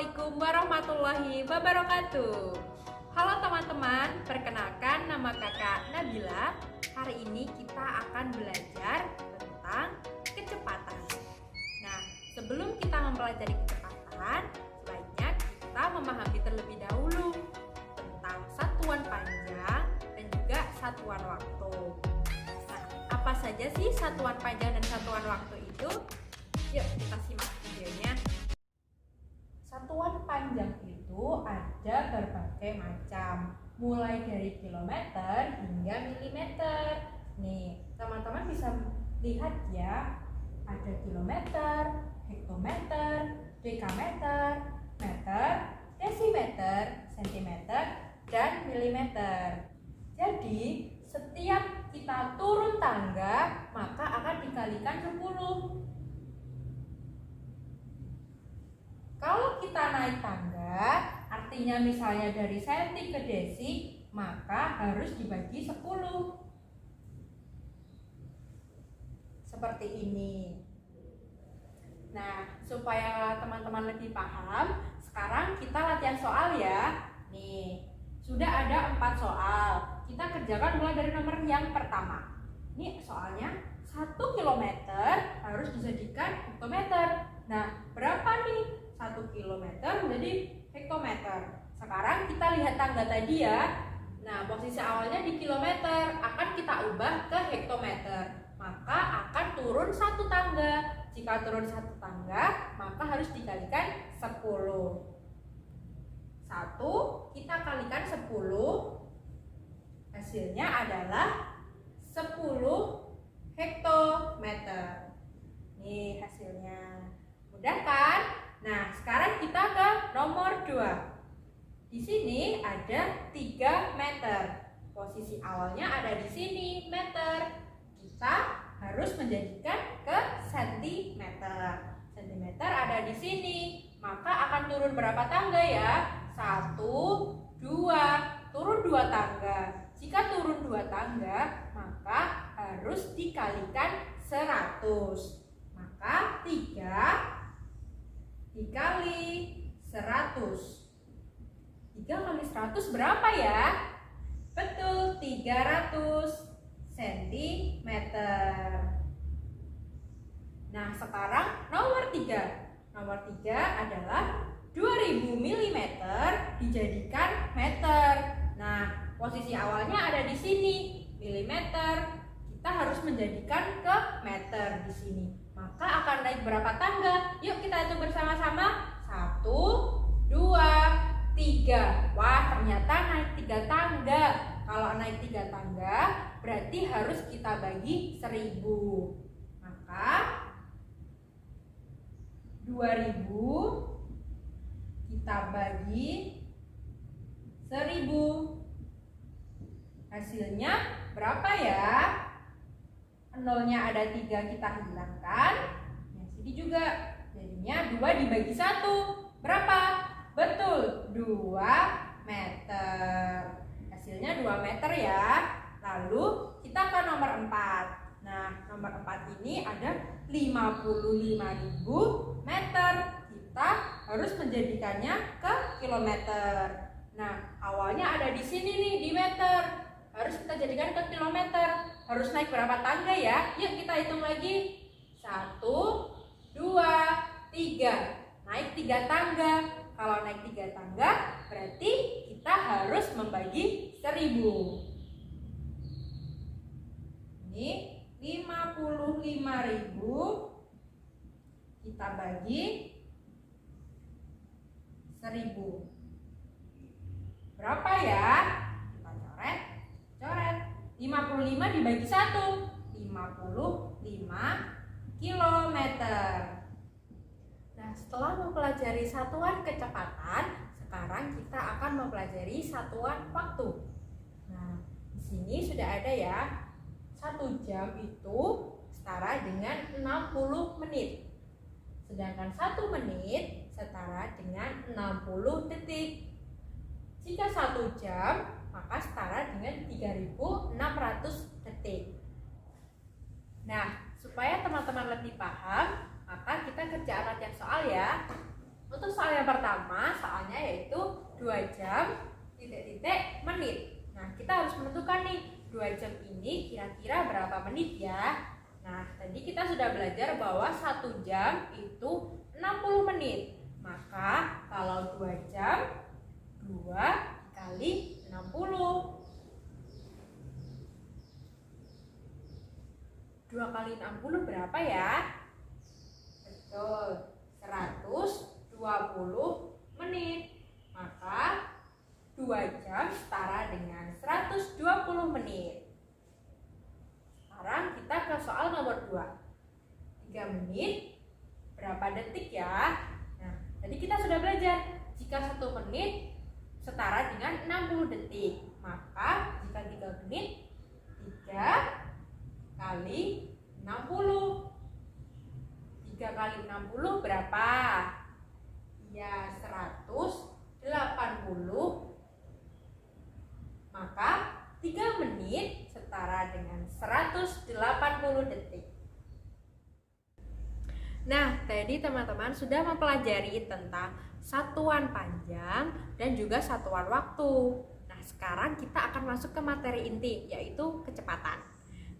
Assalamualaikum warahmatullahi wabarakatuh. Halo teman-teman, perkenalkan nama kakak Nabila. Hari ini kita akan belajar tentang kecepatan. Nah, sebelum kita mempelajari kecepatan, sebaiknya kita memahami terlebih dahulu tentang satuan panjang dan juga satuan waktu. Nah, apa saja sih satuan panjang dan satuan waktu itu? Yuk kita simak videonya. Satuan panjang itu ada berbagai macam, mulai dari kilometer hingga milimeter. Nih, teman-teman bisa lihat ya, ada kilometer, hektometer, dekameter, meter, desimeter, sentimeter, dan milimeter. Jadi, setiap kita turun tangga, maka akan dikalikan 10. Kalau kita naik tangga, artinya misalnya dari senti ke desi, maka harus dibagi 10. Seperti ini. Nah, supaya teman-teman lebih paham, sekarang kita latihan soal ya. Nih, sudah ada 4 soal. Kita kerjakan mulai dari nomor yang pertama. Ini soalnya 1 kilometer harus dijadikan hektometer. Nah, berapa nih? 1 kilometer menjadi hektometer. Sekarang kita lihat tangga tadi ya. Nah, posisi awalnya di kilometer, akan kita ubah ke hektometer. Maka akan turun 1 tangga. Jika turun 1 tangga, maka harus dikalikan 10. 1 kita kalikan 10. Hasilnya adalah 10 hektometer. Nih hasilnya. Mudah kan? Nah, sekarang kita ke nomor 2. Di sini ada 3 meter. Posisi awalnya ada di sini, meter. Kita harus menjadikan ke sentimeter. Sentimeter ada di sini. Maka akan turun berapa tangga ya? 1, 2. Turun 2 tangga. Jika turun 2 tangga, maka harus dikalikan 100. Maka 3 dikali 100. 3 kali 100 berapa ya? Betul, 300 cm. Nah, sekarang nomor 3. Nomor 3 adalah 2000 mm dijadikan meter. Nah, posisi awalnya ada di sini, milimeter. Kita harus menjadikan ke meter di sini. Maka akan naik berapa tangga? Yuk kita hitung bersama-sama. 1, 2, 3. Wah, ternyata naik 3 tangga. Kalau naik 3 tangga, berarti harus kita bagi 1000. Maka 2000 kita bagi 1000. Hasilnya berapa ya? Nolnya ada 3, kita hilangkan. Yang sini juga. Jadinya 2 dibagi 1. Berapa? Betul, 2 meter. Hasilnya 2 meter ya. Lalu kita ke nomor 4. Nah, nomor 4 ini ada 55.000 meter. Kita harus menjadikannya ke kilometer. Nah, awalnya ada di sini nih, di meter. Harus kita jadikan ke kilometer. Harus naik berapa tangga ya? Yuk kita hitung lagi. 1, 2, 3. Naik 3 tangga. Kalau naik 3 tangga, berarti kita harus membagi 1000. Ini 55.000 kita bagi 1000. Berapa ya? Kita coret. 55 dibagi 1, 55 kilometer. Nah, setelah mempelajari satuan kecepatan, sekarang kita akan mempelajari satuan waktu. Nah, di sini sudah ada ya. 1 jam itu setara dengan 60 menit. Sedangkan 1 menit setara dengan 60 detik. Jika 1 jam, maka setara dengan 3600 detik. Nah, supaya teman-teman lebih paham, maka kita kerja latihan soal ya. Untuk soal yang pertama soalnya yaitu 2 jam titik-titik menit. Nah, kita harus menentukan nih 2 jam ini kira-kira berapa menit ya. Nah, tadi kita sudah belajar bahwa 1 jam itu 60 menit. Maka kalau 2 jam 2 kali 60. 2 kali 60 berapa ya? Betul, 120 menit. Maka 2 jam setara dengan 120 menit. Sekarang kita ke soal nomor 2. 3 menit berapa detik ya? Nah, tadi kita sudah belajar jika 1 menit setara dengan 60 detik. Maka jika 3 menit 3 kali 60. 3 kali 60 berapa? Ya, 180. Maka 3 menit setara dengan 180 detik. Nah, tadi teman-teman sudah mempelajari tentang satuan panjang dan juga satuan waktu. Nah, sekarang kita akan masuk ke materi inti, yaitu kecepatan.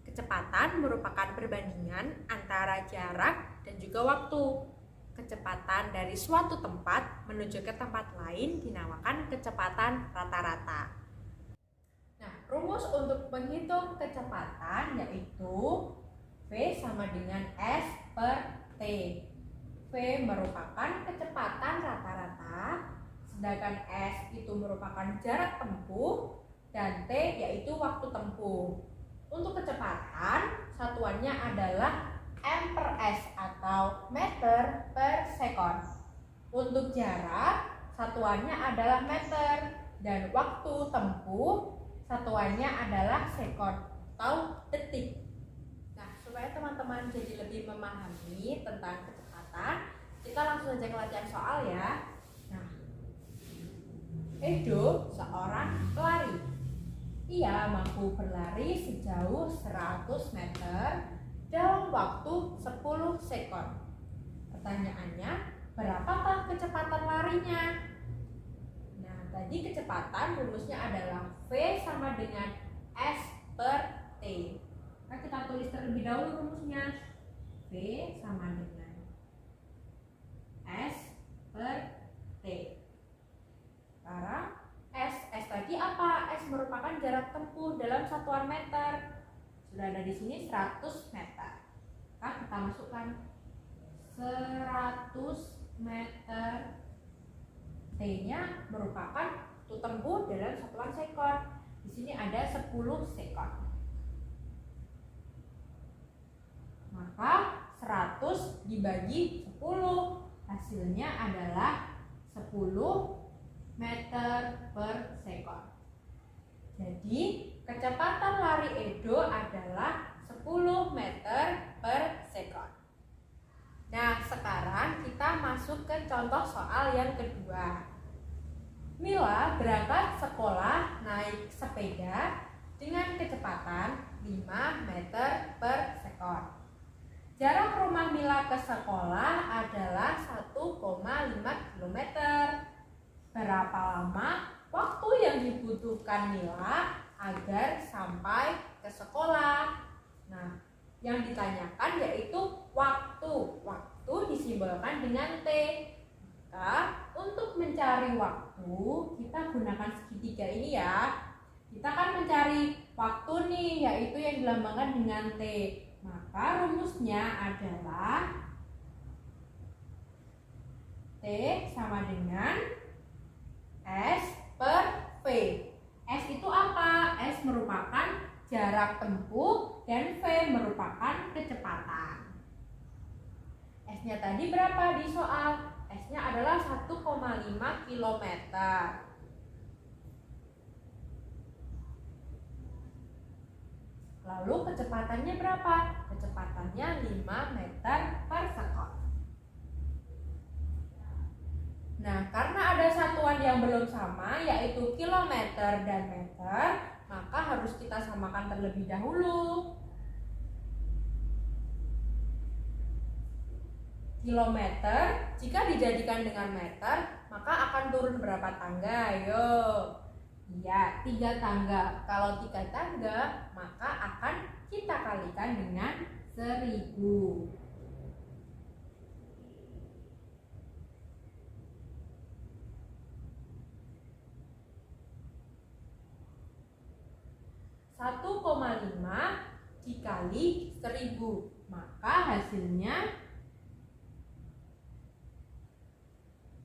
Kecepatan merupakan perbandingan antara jarak dan juga waktu. Kecepatan dari suatu tempat menuju ke tempat lain dinamakan kecepatan rata-rata. Nah, rumus untuk menghitung kecepatan yaitu V sama dengan S per T. V merupakan kecepatan rata-rata, sedangkan S itu merupakan jarak tempuh, dan T yaitu waktu tempuh. Untuk kecepatan, satuannya adalah M per S atau meter per sekon. Untuk jarak, satuannya adalah meter, dan waktu tempuh, satuannya adalah sekon atau detik. Nah, supaya teman-teman jadi lebih memahami tentang kecepatan, kita langsung saja ke latihan soal ya. Nah, Edo seorang pelari. Ia mampu berlari sejauh 100 meter dalam waktu 10 sekon. Pertanyaannya, berapakah kecepatan larinya? Nah, tadi kecepatan rumusnya adalah V sama dengan S per T. Nah, kita tulis terlebih dahulu rumusnya. V sama dengan S per T. Sekarang S tadi apa? S merupakan jarak tempuh dalam satuan meter. Sudah ada di sini 100 meter. Nah, kita masukkan 100 meter. T-nya merupakan waktu tempuh dalam satuan sekon. Di sini ada 10 sekon. Maka 100 dibagi 10. Hasilnya adalah 10 meter per sekon. Jadi kecepatan lari Edo adalah 10 meter per sekon. Nah, sekarang kita masuk ke contoh soal yang kedua. Mila berangkat sekolah naik sepeda dengan kecepatan 5 meter per sekon. Jarak rumah Mila ke sekolah adalah 1,5 km. Berapa lama waktu yang dibutuhkan Mila agar sampai ke sekolah? Nah, yang ditanyakan yaitu waktu. Waktu disimbolkan dengan T. Maka untuk mencari waktu, kita gunakan segitiga ini ya. Kita akan mencari waktu nih, yaitu yang dilambangkan dengan T. Maka rumusnya adalah T sama dengan S per V. S itu apa? S merupakan jarak tempuh dan V merupakan kecepatan. S-nya tadi berapa di soal? S-nya adalah 1,5 km. Lalu kecepatannya berapa? Kecepatannya 5 meter per sekon. Nah, karena ada satuan yang belum sama, yaitu kilometer dan meter, maka harus kita samakan terlebih dahulu. Kilometer jika dijadikan dengan meter, maka akan turun berapa tangga? Ayo. Iya, 3 tangga. Kalau 3 tangga, maka akan kita kalikan dengan 1000. Satu koma 5 dikali 1000, maka hasilnya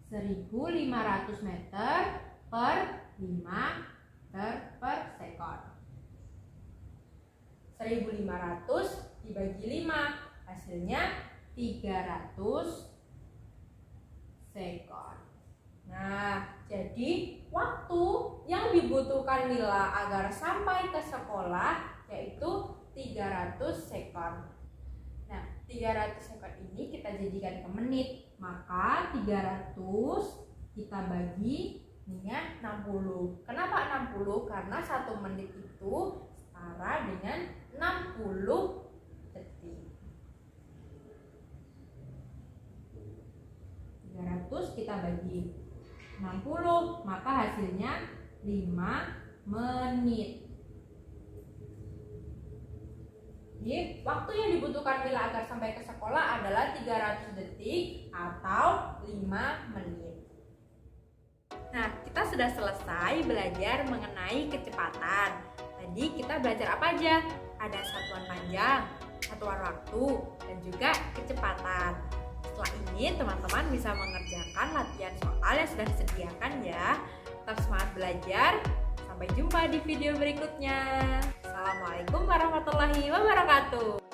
1500 meter per 5 meter per sekon. 1500 dibagi 5, hasilnya 300 sekon. Nah, jadi waktu yang dibutuhkan Mila agar sampai ke sekolah yaitu 300 sekon. Nah, 300 sekon ini kita jadikan ke menit. Maka 300 kita bagi dengan 60. Kenapa 60? Karena 1 menit itu setara dengan 60 detik. 300 kita bagi 60, maka hasilnya 5 menit. Jadi, waktu yang dibutuhkan Mila agar sampai ke sekolah adalah 300 detik atau 5 menit. Nah, kita sudah selesai belajar mengenai kecepatan. Tadi kita belajar apa aja? Ada satuan panjang, satuan waktu, dan juga kecepatan. Setelah ini, teman-teman bisa mengerjakan latihan soal yang sudah disediakan ya. Tetap semangat belajar. Sampai jumpa di video berikutnya. Assalamualaikum warahmatullahi wabarakatuh.